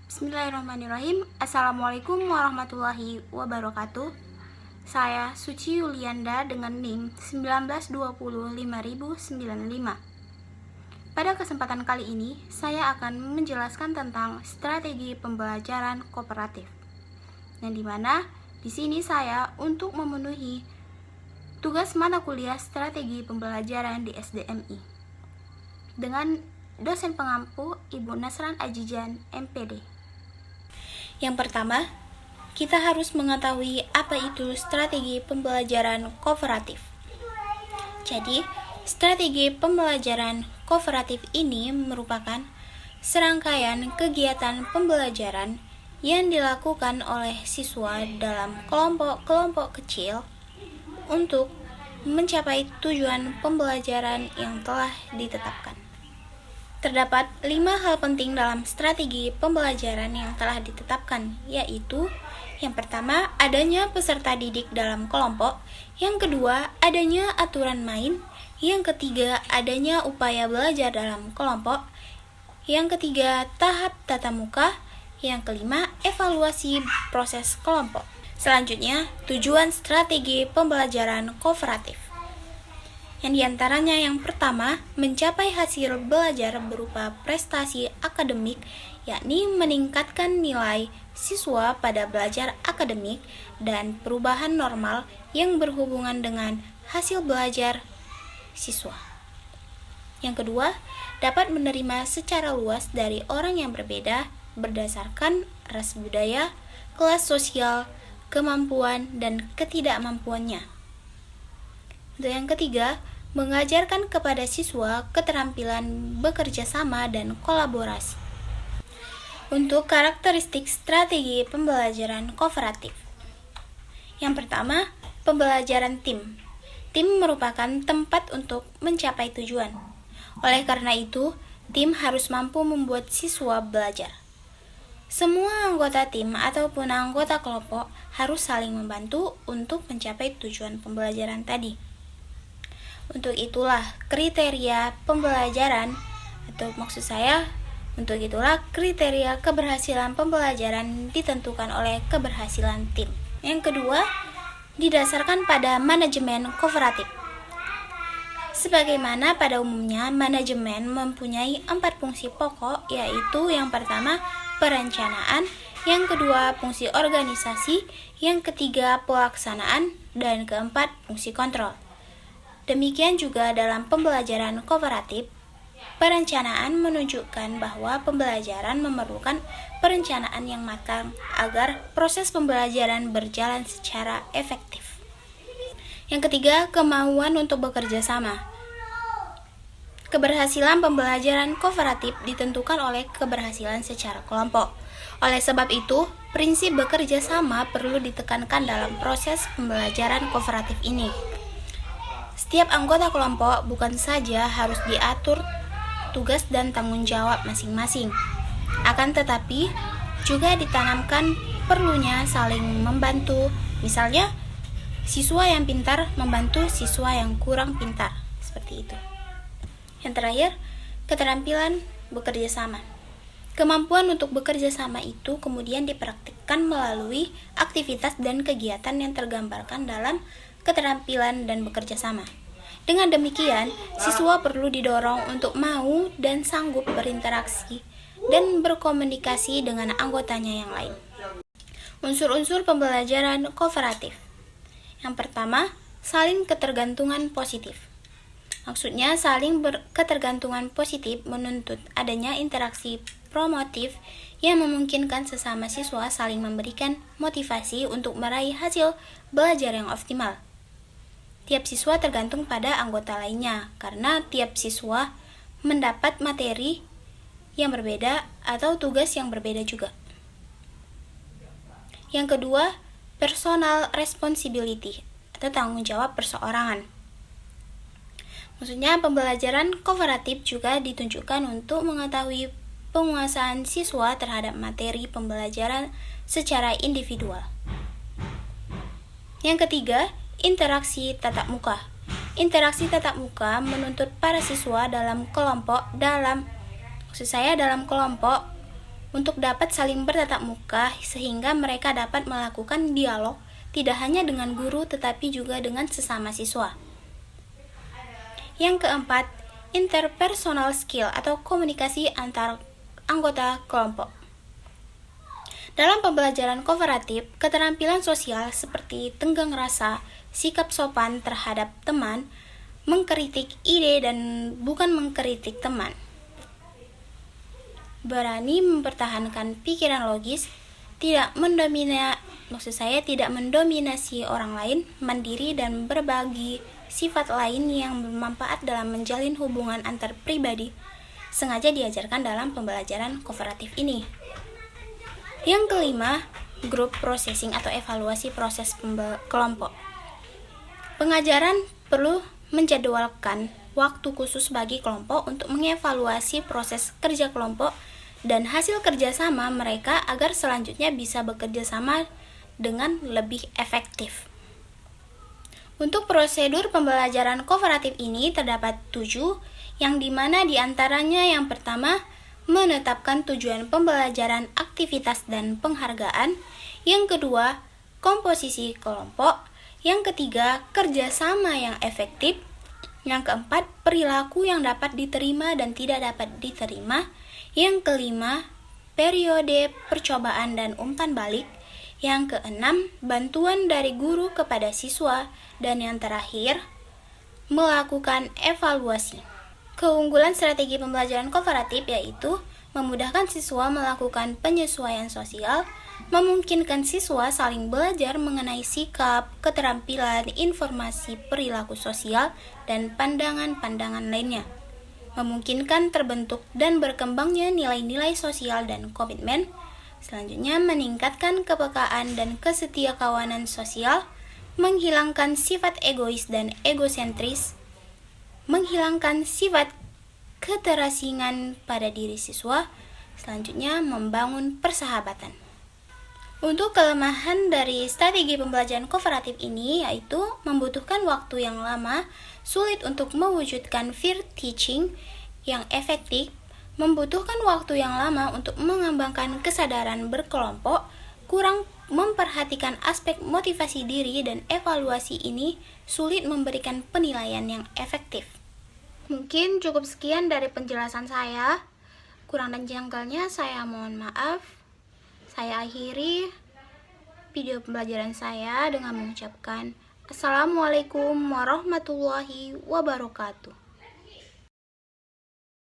Bismillahirrahmanirrahim. Assalamualaikum warahmatullahi wabarakatuh. Saya Suci Yulianda dengan NIM 1920595. Pada kesempatan kali ini, saya akan menjelaskan tentang strategi pembelajaran kooperatif. Yang dimana di sini saya untuk memenuhi tugas mata kuliah strategi pembelajaran di SDMI dengan dosen pengampu Ibu Nasran Ajijan, MPD. Yang pertama, kita harus mengetahui apa itu strategi pembelajaran kooperatif. Jadi, strategi pembelajaran kooperatif ini merupakan serangkaian kegiatan pembelajaran yang dilakukan oleh siswa dalam kelompok-kelompok kecil untuk mencapai tujuan pembelajaran yang telah ditetapkan. Terdapat 5 hal penting dalam strategi pembelajaran yang telah ditetapkan, yaitu yang pertama, adanya peserta didik dalam kelompok. Yang kedua, adanya aturan main. Yang ketiga, adanya upaya belajar dalam kelompok. Yang ketiga, tahap tatap muka. Yang kelima, evaluasi proses kelompok. Selanjutnya, tujuan strategi pembelajaran kooperatif. Yang diantaranya yang pertama, mencapai hasil belajar berupa prestasi akademik, yakni meningkatkan nilai siswa pada belajar akademik dan perubahan normal yang berhubungan dengan hasil belajar siswa. Yang kedua, dapat menerima secara luas dari orang yang berbeda berdasarkan ras budaya, kelas sosial, kemampuan, dan ketidakmampuannya. Untuk yang ketiga, mengajarkan kepada siswa keterampilan bekerja sama dan kolaborasi. Untuk karakteristik strategi pembelajaran kooperatif. Yang pertama, pembelajaran tim. Tim merupakan tempat untuk mencapai tujuan. Oleh karena itu, tim harus mampu membuat siswa belajar. Semua anggota tim ataupun anggota kelompok harus saling membantu untuk mencapai tujuan pembelajaran tadi. Untuk itulah kriteria pembelajaran kriteria keberhasilan pembelajaran ditentukan oleh keberhasilan tim. Yang kedua, didasarkan pada manajemen kooperatif. Sebagaimana pada umumnya, manajemen mempunyai 4 fungsi pokok, yaitu yang pertama, perencanaan, yang kedua, fungsi organisasi, yang ketiga, pelaksanaan, dan keempat, fungsi kontrol. Demikian juga dalam pembelajaran kooperatif, perencanaan menunjukkan bahwa pembelajaran memerlukan perencanaan yang matang agar proses pembelajaran berjalan secara efektif. Yang ketiga, kemauan untuk bekerja sama. Keberhasilan pembelajaran kooperatif ditentukan oleh keberhasilan secara kelompok. Oleh sebab itu, prinsip bekerja sama perlu ditekankan dalam proses pembelajaran kooperatif ini. Setiap anggota kelompok bukan saja harus diatur tugas dan tanggung jawab masing-masing, akan tetapi juga ditanamkan perlunya saling membantu. Misalnya, siswa yang pintar membantu siswa yang kurang pintar, seperti itu. Yang terakhir, keterampilan bekerja sama. Kemampuan untuk bekerja sama itu kemudian dipraktikkan melalui aktivitas dan kegiatan yang tergambarkan dalam keterampilan dan bekerja sama. Dengan demikian, siswa perlu didorong untuk mau dan sanggup berinteraksi dan berkomunikasi dengan anggotanya yang lain. Unsur-unsur pembelajaran kooperatif. Yang pertama, saling ketergantungan positif. Maksudnya, saling ketergantungan positif menuntut adanya interaksi promotif yang memungkinkan sesama siswa saling memberikan motivasi untuk meraih hasil belajar yang optimal. Tiap siswa tergantung pada anggota lainnya, karena tiap siswa mendapat materi yang berbeda atau tugas yang berbeda juga. Yang kedua, personal responsibility atau tanggung jawab perseorangan. Maksudnya, pembelajaran kooperatif juga ditunjukkan untuk mengetahui penguasaan siswa terhadap materi pembelajaran secara individual. Yang ketiga, interaksi tatap muka. Interaksi tatap muka menuntut para siswa dalam kelompok untuk dapat saling bertatap muka sehingga mereka dapat melakukan dialog tidak hanya dengan guru tetapi juga dengan sesama siswa. Yang keempat, interpersonal skill atau komunikasi antar anggota kelompok. Dalam pembelajaran kooperatif, keterampilan sosial seperti tenggang rasa, sikap sopan terhadap teman, mengkritik ide dan bukan mengkritik teman, berani mempertahankan pikiran logis, tidak mendominasi orang lain, mandiri dan berbagi sifat lain yang bermanfaat dalam menjalin hubungan antar pribadi, sengaja diajarkan dalam pembelajaran kooperatif ini. Yang kelima, group processing atau evaluasi proses kelompok. Pengajaran perlu menjadwalkan waktu khusus bagi kelompok untuk mengevaluasi proses kerja kelompok dan hasil kerjasama mereka agar selanjutnya bisa bekerja sama dengan lebih efektif. Untuk prosedur pembelajaran kooperatif ini terdapat 7, yang dimana diantaranya yang pertama, menetapkan tujuan pembelajaran, aktivitas, dan penghargaan. Yang kedua, komposisi kelompok. Yang ketiga, kerjasama yang efektif. Yang keempat, perilaku yang dapat diterima dan tidak dapat diterima. Yang kelima, periode percobaan dan umpan balik. Yang keenam, bantuan dari guru kepada siswa. Dan yang terakhir, melakukan evaluasi. Keunggulan strategi pembelajaran kooperatif yaitu memudahkan siswa melakukan penyesuaian sosial, memungkinkan siswa saling belajar mengenai sikap, keterampilan, informasi, perilaku sosial, dan pandangan-pandangan lainnya, memungkinkan terbentuk dan berkembangnya nilai-nilai sosial dan komitmen, selanjutnya meningkatkan kepekaan dan kesetiakawanan sosial, menghilangkan sifat egois dan egosentris, menghilangkan sifat keterasingan pada diri siswa, selanjutnya membangun persahabatan. Untuk kelemahan dari strategi pembelajaran kooperatif ini yaitu membutuhkan waktu yang lama, sulit untuk mewujudkan peer teaching yang efektif, membutuhkan waktu yang lama untuk mengembangkan kesadaran berkelompok, kurang memperhatikan aspek motivasi diri, dan evaluasi ini sulit memberikan penilaian yang efektif. Mungkin cukup sekian dari penjelasan saya. Kurang dan janggalnya saya mohon maaf. Saya akhiri video pembelajaran saya dengan mengucapkan Assalamualaikum warahmatullahi wabarakatuh.